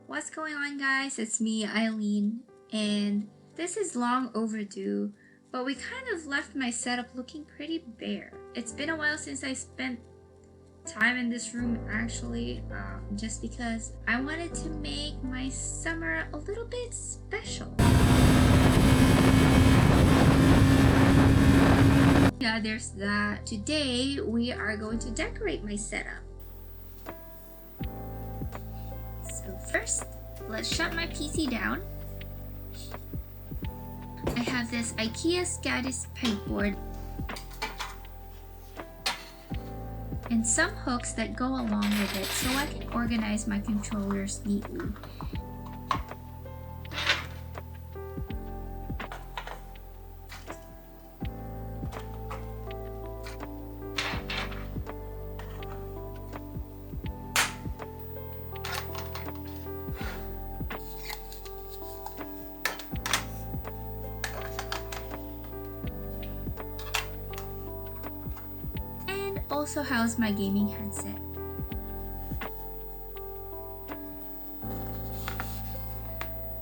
What's going on, guys? It's me, Eileen, and this is long overdue, but we kind of left my setup looking pretty bare. It's been a while since I spent time in this room actually, just because I wanted to make my summer a little bit special. Yeah, there's that. Today we are going to decorate my setup. So first, let's shut my PC down. I have this IKEA Scadis pegboard and some hooks that go along with it so I can organize my controllers neatly. Also house my gaming headset.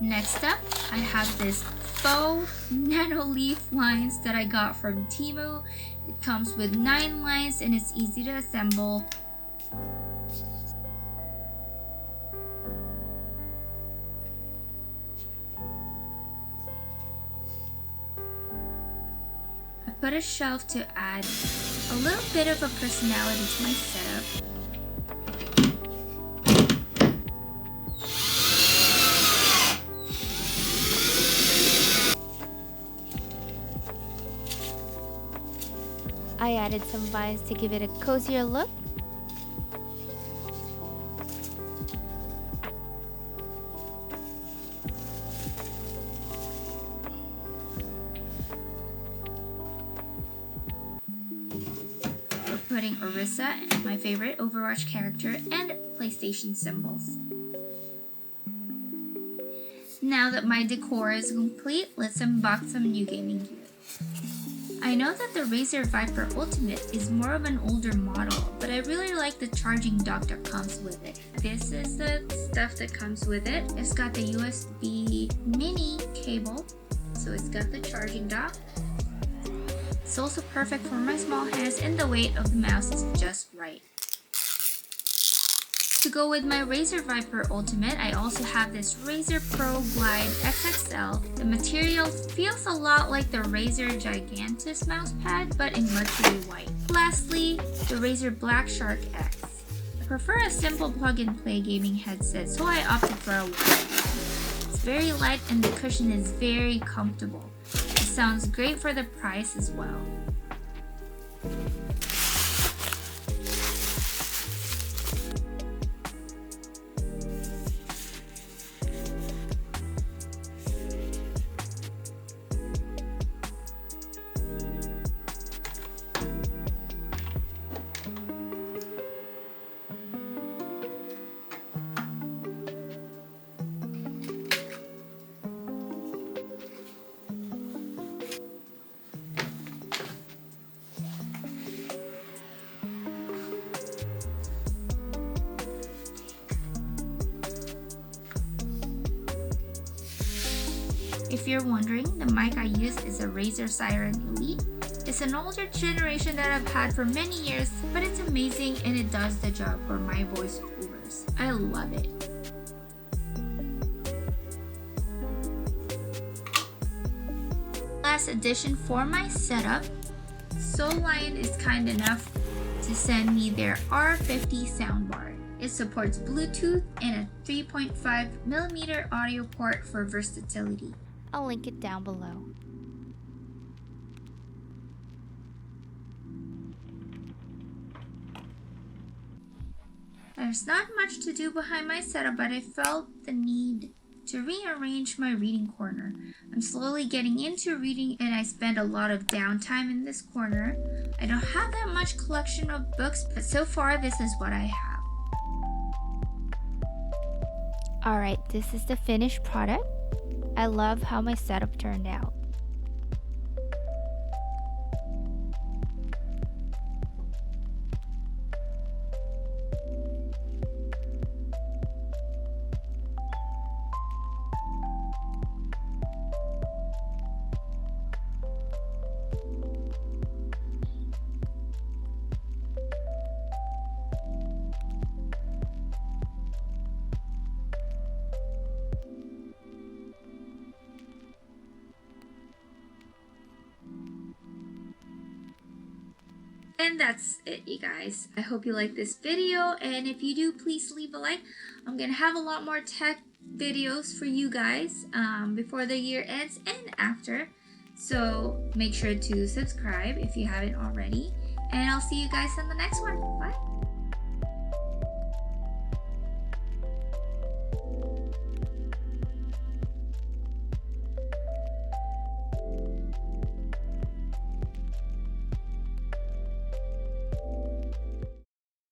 Next up, I have this faux nano leaf lines that I got from Temu. It comes with 9 lines and it's easy to assemble. I put a shelf to add a little bit of a personality to my setup. I added some vines to give it a cozier look. Putting Orisa, my favorite Overwatch character, and PlayStation symbols. Now that my decor is complete, let's unbox some new gaming gear. I know that the Razer Viper Ultimate is more of an older model, but I really like the charging dock that comes with it. This is the stuff that comes with it. It's got the USB mini cable, so it's got the charging dock. It's also perfect for my small hands and the weight of the mouse is just right. To go with my Razer Viper Ultimate, I also have this Razer Pro Glide XXL. The material feels a lot like the Razer Gigantus mousepad, but in mercury white. Lastly, the Razer Black Shark X. I prefer a simple plug-and-play gaming headset, so I opted for a wireless. It's very light and the cushion is very comfortable. It sounds great for the price as well. If you're wondering, the mic I use is a Razer Siren Elite. It's an older generation that I've had for many years, but it's amazing and it does the job for my voiceovers. I love it. Last addition for my setup, Soullion is kind enough to send me their R50 soundbar. It supports Bluetooth and a 3.5mm audio port for versatility. I'll link it down below. There's not much to do behind my setup, but I felt the need to rearrange my reading corner. I'm slowly getting into reading and I spend a lot of downtime in this corner. I don't have that much collection of books, but so far this is what I have. Alright, this is the finished product. I love how my setup turned out. And that's it, you guys. I hope you like this video, and if you do, please leave a like. I'm gonna have a lot more tech videos for you guys before the year ends and after. So make sure to subscribe if you haven't already, and I'll see you guys in the next one. Bye.